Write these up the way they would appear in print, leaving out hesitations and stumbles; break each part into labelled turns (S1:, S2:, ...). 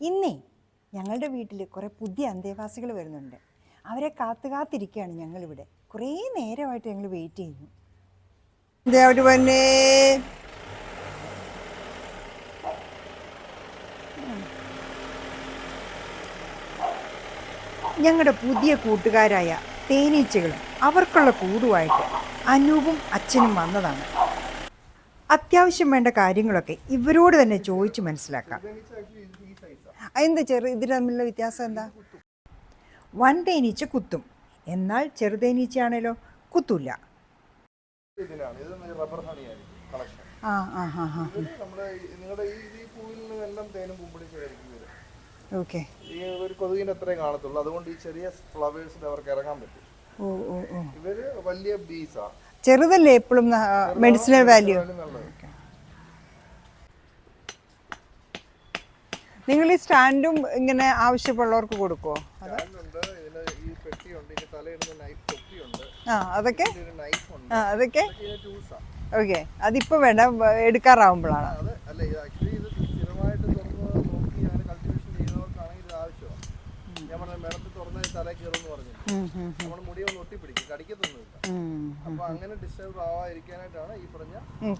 S1: ഇന്നേ ഞങ്ങളുടെ വീട്ടിൽ കുറേ പുതിയ അന്തേവാസികൾ വരുന്നുണ്ട്. അവരെ കാത്തിരിക്കുകയാണ് ഞങ്ങളിവിടെ. കുറേ നേരമായിട്ട് ഞങ്ങൾ വെയിറ്റ് ചെയ്യുന്നു. അവർ വന്നേ. ഞങ്ങളുടെ പുതിയ കൂട്ടുകാരായ തേനീച്ചകളും അവർക്കുള്ള കൂടുമായിട്ട് അനൂപും അച്ഛനും വന്നതാണ്. അത്യാവശ്യം വേണ്ട കാര്യങ്ങളൊക്കെ ഇവരോട് തന്നെ ചോദിച്ച് മനസ്സിലാക്കാം. അതെന്താ ഇതിന് തമ്മിലുള്ള വ്യത്യാസം എന്താ? വൻ തേനീച്ച കുത്തും, എന്നാൽ ചെറുതേനീച്ചയാണേലോ കുത്തൂല. ഓക്കെ,
S2: കൊതുകിന്റെ അത്രേ കാണത്തുള്ളൂ. അതുകൊണ്ട് ഈ ചെറിയ ഫ്ലവേഴ്സിൽ അവർക്ക് ഇറങ്ങാൻ പറ്റും. ഇവര് വലിയ ബീസാ,
S1: ചെറുതല്ലേ എപ്പോഴും മെഡിസിനൽ വാല്യൂ. നിങ്ങൾ ഈ സ്റ്റാൻഡും ഇങ്ങനെ ആവശ്യമുള്ളവർക്ക് കൊടുക്കുമോ? അതൊക്കെ അതൊക്കെ ഓക്കെ, അതിപ്പോ വേണ്ട, എടുക്കാറാവുമ്പോഴാണ്.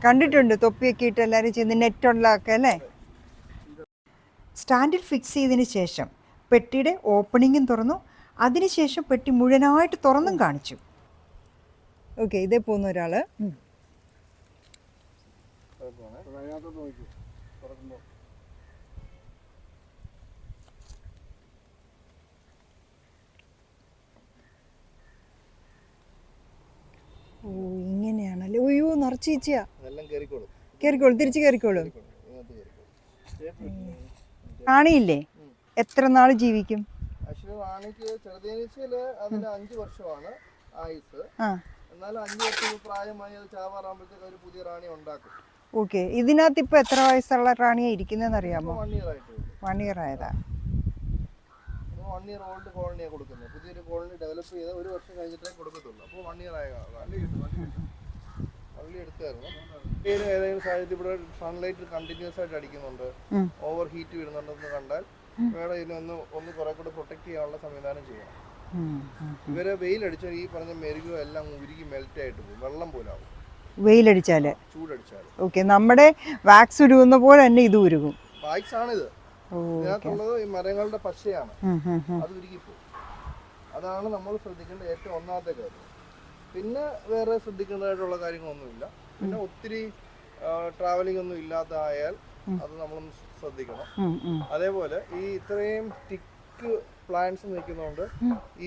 S1: കണ്ടിട്ടുണ്ട് തൊപ്പിയൊക്കെ ഇട്ട് എല്ലാവരും ചെയ്യുന്ന നെറ്റുള്ളതൊക്കെ അല്ലേ. സ്റ്റാൻഡിൽ ഫിക്സ് ചെയ്തതിന് ശേഷം പെട്ടിയുടെ ഓപ്പണിങ്ങും തുറന്നു. അതിനുശേഷം പെട്ടി മുഴുവനായിട്ട് തുറന്നും കാണിച്ചു. ഓക്കെ, ഇതേ പോകുന്ന ഒരാള്. ഓ, ഇങ്ങനെയാണല്ലേ. അയ്യോ, നിറച്ചീച്ചയാ. കേറിക്കോളൂ, തിരിച്ചു കേറിക്കോളൂ. റാണിയില്ലേ, എത്ര നാൾ ജീവിക്കും?
S2: ചെറുതേനീച്ചയില് അതിന് 5 വർഷമാണ് ആയുസ്. എന്നാലും 5 വർഷം പ്രായമായി അത് ചാവാറാകുമ്പോഴത്തേക്ക് ഒരു പുതിയ റാണി ഉണ്ടാക്കും.
S1: ഓക്കെ, ഇതിനകത്ത് ഇപ്പൊ എത്ര വയസ്സുള്ള റാണിയാ ഇരിക്കുന്നതെന്ന് അറിയാമോ?
S2: 1 ഇയർ ആയിട്ട്.
S1: 1 ഇയർ ആയതാ.
S2: 1 ഇയർ ഓൾഡ് കോളനിയാണ് കൊടുക്കുന്നത്. പുതിയൊരു കോളനി ഡെവലപ്പ് ചെയ്ത് 1 വർഷം കഴിഞ്ഞിട്ടേ കൊടുക്കത്തുള്ളൂ. അപ്പോൾ 1 ഇയർ ആയ വള്ളി എടുത്തായിരുന്നു. ഏതെങ്കിലും സാഹചര്യത്തിൽ ഇവിടെ സൺലൈറ്റ് കണ്ടിന്യൂസ് ആയിട്ട് അടിക്കുന്നുണ്ട്, ഓവർ ഹീറ്റ് വരുന്നുണ്ടെന്ന് കണ്ടാൽ വേറെ ഇതിനൊന്ന് കുറെ കൂടെ പ്രൊട്ടക്ട് ചെയ്യാനുള്ള സംവിധാനം ചെയ്യണം. ഇവരെ വെയിലടിച്ചാൽ ഈ പറഞ്ഞ മെരുകോ എല്ലാം ഉരുകി മെൽറ്റ് ആയിട്ട് പോകും, വെള്ളം പോലെ ആവും
S1: വെയിലടിച്ചാല്,
S2: ചൂടടിച്ചാല്.
S1: ഓക്കെ, നമ്മുടെ വാക്സ് ഉരുകുന്ന പോലെ തന്നെ ഇത് ഉരുകും.
S2: വാക്സ് ആണിത്. ഇതിനകത്തുള്ളത് ഈ മരങ്ങളുടെ പശയാണ്, അത് ഉരുകിപ്പോകും. അതാണ് നമ്മൾ ശ്രദ്ധിക്കേണ്ട ഏറ്റവും ഒന്നാമത്തെ കാര്യം. പിന്നെ വേറെ ശ്രദ്ധിക്കേണ്ടതായിട്ടുള്ള കാര്യങ്ങളൊന്നുമില്ല. പിന്നെ ഒത്തിരി ട്രാവലിംഗ് ഒന്നും ഇല്ലാതായാൽ അത് നമ്മളൊന്ന് ശ്രദ്ധിക്കണം. അതേപോലെ ഈ ഇത്രയും തിക്ക് പ്ലാന്റ്സ് നിൽക്കുന്നതുകൊണ്ട്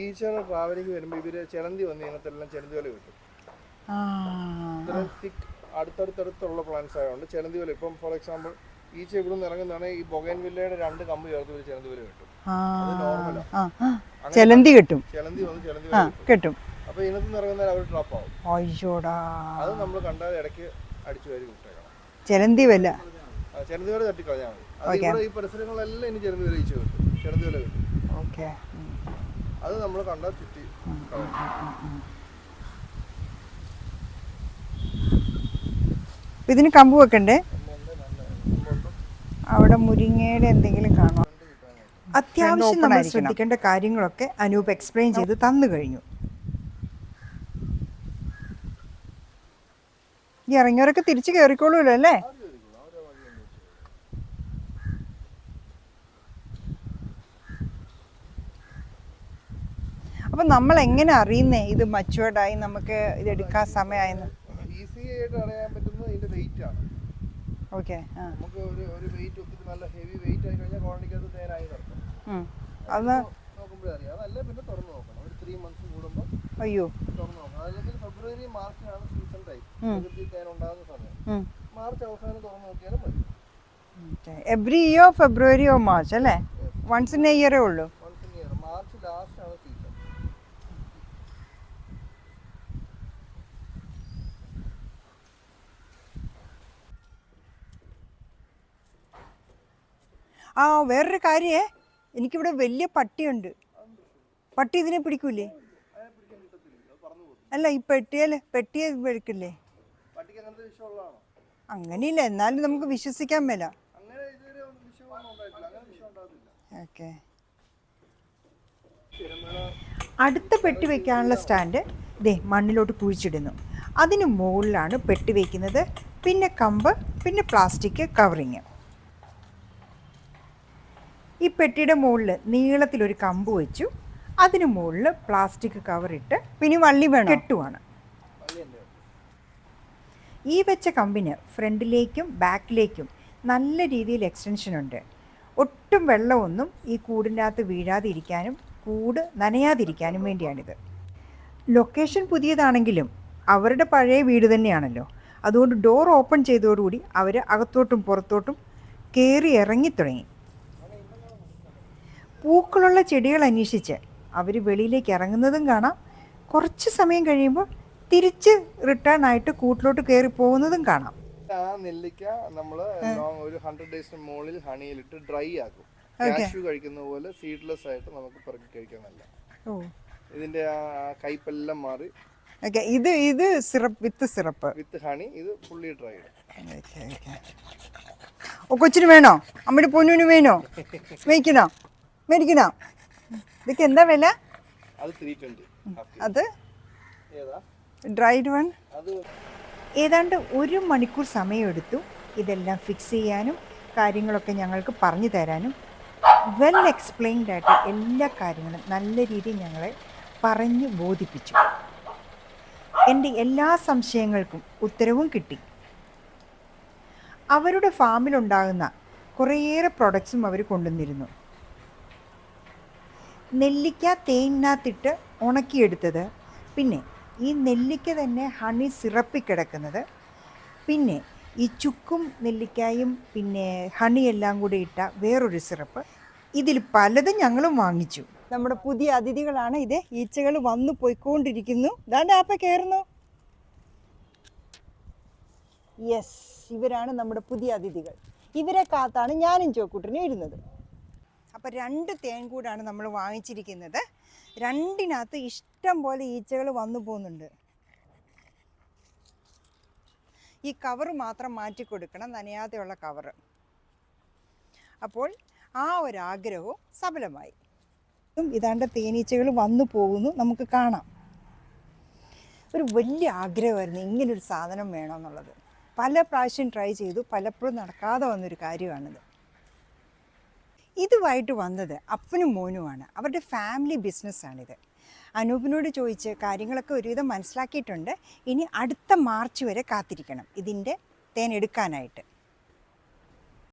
S2: ഈച്ചയുടെ ട്രാവലിംഗ് വരുമ്പോൾ ഇവര് ചിലന്തി വന്ന് ഇതിനകത്തെല്ലാം ചിലന്തി വല കിട്ടും. ഇത്രയും തിക്ക് അടുത്തടുത്തുള്ള പ്ലാന്റ്സ് ആയതുകൊണ്ട് ചിലന്തി വല. ഇപ്പം ഫോർ എക്സാമ്പിൾ ഈച്ച ഇവിടെ നിന്ന് ഇറങ്ങുന്നതാണെങ്കിൽ ഈ ബൊഗൈൻവില്ലയുടെ 2 കമ്പ് ചേർത്ത് ഒരു ചിലന്തി വല കിട്ടും. അത് നോർമലാണ്.
S1: ചിലന്തി കിട്ടും,
S2: ചിലന്തി വന്ന് ചിലന്തി വല
S1: കിട്ടും.
S2: അപ്പൊ ഇതിനകത്ത് ഇറങ്ങുന്നാൽ അവർ ഡ്രോപ്പ് ആവും.
S1: അയ്യോടാ, അത്
S2: നമ്മൾ കണ്ടാൽ ഇടയ്ക്ക് അടിച്ചു വാരി വിട്ടേക്കണം.
S1: ചിലന്തി വല,
S2: ചിലന്തി വല തട്ടിക്കളഞ്ഞാൽ മതി. ഈ പരിസരങ്ങളെല്ലാം ഇനി ചിലന്തി വല ഈച്ച കിട്ടും, ചിലന്തി വല കിട്ടും.
S1: ഓക്കെ,
S2: അത് നമ്മൾ കണ്ടാൽ ചുറ്റി.
S1: ഇതിന് കമ്പ് വെക്കണ്ടേ? അവിടെ മുരിങ്ങയുടെ എന്തെങ്കിലും കാണോ? അത്യാവശ്യം നമ്മൾ ശ്രദ്ധിക്കേണ്ട കാര്യങ്ങളൊക്കെ അനൂപ് എക്സ്പ്ലെയിൻ ചെയ്ത് തന്നു കഴിഞ്ഞു. ഈ ഇറങ്ങിയവരൊക്കെ തിരിച്ചു കയറിക്കോളൂല്ലോ അല്ലേ? അപ്പൊ നമ്മൾ എങ്ങനെ അറിയുന്നേ ഇത് മച്ചുവേർഡായി, നമുക്ക് ഇത് എടുക്കാൻ സമയമായെന്ന്?
S2: ഈസി ആയിട്ട് അറിയാൻ പറ്റുന്നത് ഇതിന്റെ വെയിറ്റ് ആണ്.
S1: ഓക്കെ,
S2: നമുക്ക് ഒരു വെയിറ്റ് ഒത്തിരി നല്ല ഹെവി വെയിറ്റ് ആയി കഴിഞ്ഞാൽ കോളനിക്കകത്ത് തേനായി നടക്കും.
S1: അത്
S2: നോക്കുമ്പോഴേ അറിയാം. അതല്ല പിന്നെ തുറന്നു നോക്കണം, ഒരു 3 months കൂടുമ്പോൾ.
S1: അയ്യോ,
S2: തുറന്നു നോക്കണം. അല്ലെങ്കിൽ ഫെബ്രുവരി മാർച്ചിലാണ് സീസൺ ടൈം, തേൻ ഉണ്ടാകുന്ന സമയം. മാർച്ച് അവസാനം തുറന്നു നോക്കിയാലും മതി.
S1: Every year February or March അല്ലേ? വൺസ് ഇൻ എ ഇയറേ ഉള്ളൂ.
S2: Once in year, March last ആണ് സീസൺ.
S1: ആ, വേറൊരു കാര്യേ, എനിക്കിവിടെ വലിയ പട്ടിയുണ്ട്. പട്ടി ഇതിനെ പിടിക്കൂലേ? അല്ല, ഈ പെട്ടിയെ പിടിക്കില്ലേ? അങ്ങനെയില്ല, എന്നാലും നമുക്ക് വിശ്വസിക്കാൻ മേല. ഓക്കെ. അടുത്ത പെട്ടി വയ്ക്കാനുള്ള സ്റ്റാൻഡ് ദേ മണ്ണിലോട്ട് കുഴിച്ചിടുന്നു. അതിന് മുകളിലാണ് പെട്ടി വയ്ക്കുന്നത്. പിന്നെ കമ്പ്, പിന്നെ പ്ലാസ്റ്റിക് കവറിങ്. ഈ പെട്ടിയുടെ മുകളിൽ നീളത്തിലൊരു കമ്പ് വെച്ചു. അതിന് മുകളിൽ പ്ലാസ്റ്റിക് കവറിട്ട് പിന്നെ വള്ളി വേണം കെട്ടുവാണ്. ഈ വെച്ച കമ്പിന് ഫ്രണ്ടിലേക്കും ബാക്കിലേക്കും നല്ല രീതിയിൽ എക്സ്റ്റൻഷൻ ഉണ്ട്. ഒട്ടും വെള്ളമൊന്നും ഈ കൂടിൻ്റെ അകത്ത് വീഴാതിരിക്കാനും കൂട് നനയാതിരിക്കാനും വേണ്ടിയാണിത്. ലൊക്കേഷൻ പുതിയതാണെങ്കിലും അവരുടെ പഴയ വീട് തന്നെയാണല്ലോ. അതുകൊണ്ട് ഡോർ ഓപ്പൺ ചെയ്തതോടുകൂടി അവർ അകത്തോട്ടും പുറത്തോട്ടും കയറി ഇറങ്ങിത്തുടങ്ങി. പൂക്കളുള്ള ചെടികൾ അന്വേഷിച്ച് അവർ വെളിയിലേക്ക് ഇറങ്ങുന്നതും കാണാം. കുറച്ച് സമയം കഴിയുമ്പോൾ തിരിച്ച് റിട്ടേൺ ആയിട്ട് കൂട്ടിലോട്ട് കയറി പോകുന്നതും കാണാം.
S2: ആ നെല്ലിക്ക നമ്മൾ ഒരു 100 ഡേയ്സിന് മുകളിൽ ഹണിയിലിട്ട് ഡ്രൈ ആക്കും. കാഷ്യൂ കഴിക്കുന്ന പോലെ സീഡ്ലെസ് ആയിട്ട് നമുക്ക് പെറുക്കി കഴിക്കാൻ നല്ല. ഇതിന്റെ ആ കയ്പെല്ലാം മാറി.
S1: ഇത് സിറപ്പ് വിത്ത്
S2: ഹണി. ഇത് ഫുള്ളി ഡ്രൈഡ്.
S1: കൊച്ചിന് വേണോ? അമ്മയുടെ പൊന്നിന് വേണോ? മേടിക്കണോ? ഇതൊക്കെ എന്താ വില?
S2: അത് 320.
S1: അത് ഡ്രൈഡ് വൺ. ഏതാണ്ട് 1 മണിക്കൂർ സമയമെടുത്തു ഇതെല്ലാം ഫിക്സ് ചെയ്യാനും കാര്യങ്ങളൊക്കെ ഞങ്ങൾക്ക് പറഞ്ഞു തരാനും. വെൽ എക്സ്പ്ലെയിൻഡ് ആയിട്ട് എല്ലാ കാര്യങ്ങളും നല്ല രീതിയിൽ ഞങ്ങളെ പറഞ്ഞു ബോധിപ്പിച്ചു. എൻ്റെ എല്ലാ സംശയങ്ങൾക്കും ഉത്തരവും കിട്ടി. അവരുടെ ഫാമിലുണ്ടാകുന്ന കുറേയേറെ പ്രൊഡക്ട്സും അവർ കൊണ്ടുവന്നിരുന്നു. നെല്ലിക്ക തേനിനകത്തിട്ട് ഉണക്കിയെടുത്തത്, പിന്നെ ഈ നെല്ലിക്ക തന്നെ ഹണി സിറപ്പിൽ കിടക്കുന്നത്, പിന്നെ ഈ ചുക്കും നെല്ലിക്കായും പിന്നെ ഹണിയെല്ലാം കൂടി ഇട്ട വേറൊരു സിറപ്പ്. ഇതിൽ പലതും ഞങ്ങളും വാങ്ങിച്ചു. നമ്മുടെ പുതിയ അതിഥികളാണ് ഇത്. ഈച്ചകൾ വന്നു പോയിക്കൊണ്ടിരിക്കുന്നു. ദാണ്ട് ആപ്പ കയറുന്നു. യെസ്, ഇവരാണ് നമ്മുടെ പുതിയ അതിഥികൾ. ഇവരെ കാത്താണ് ഞാനും ചോക്കൂട്ടനും ഇരുന്നത്. അപ്പോൾ 2 തേൻകൂടാണ് നമ്മൾ വാങ്ങിച്ചിരിക്കുന്നത്. 2-നകത്ത് ഇഷ്ടം പോലെ ഈച്ചകൾ വന്നു പോകുന്നുണ്ട്. ഈ കവറ് മാത്രം മാറ്റി കൊടുക്കണം, നനയാതെയുള്ള കവറ്. അപ്പോൾ ആ ഒരാഗ്രഹവും സഫലമായി. ഇതാണ്ട് തേനീച്ചകൾ വന്നു പോകുന്നു, നമുക്ക് കാണാം. ഒരു വലിയ ആഗ്രഹമായിരുന്നു ഇങ്ങനൊരു സാധനം വേണമെന്നുള്ളത്. പല പ്രാവശ്യം ട്രൈ ചെയ്തു, പലപ്പോഴും നടക്കാതെ വന്നൊരു കാര്യമാണിത്. ഇതുമായിട്ട് വന്നത് അപ്പനും മോനുമാണ്. അവരുടെ ഫാമിലി ബിസിനസ്സാണിത്. അനൂപിനോട് ചോദിച്ച് കാര്യങ്ങളൊക്കെ ഒരുവിധം മനസ്സിലാക്കിയിട്ടുണ്ട്. ഇനി അടുത്ത മാർച്ച് വരെ കാത്തിരിക്കണം ഇതിൻ്റെ തേൻ എടുക്കാനായിട്ട്.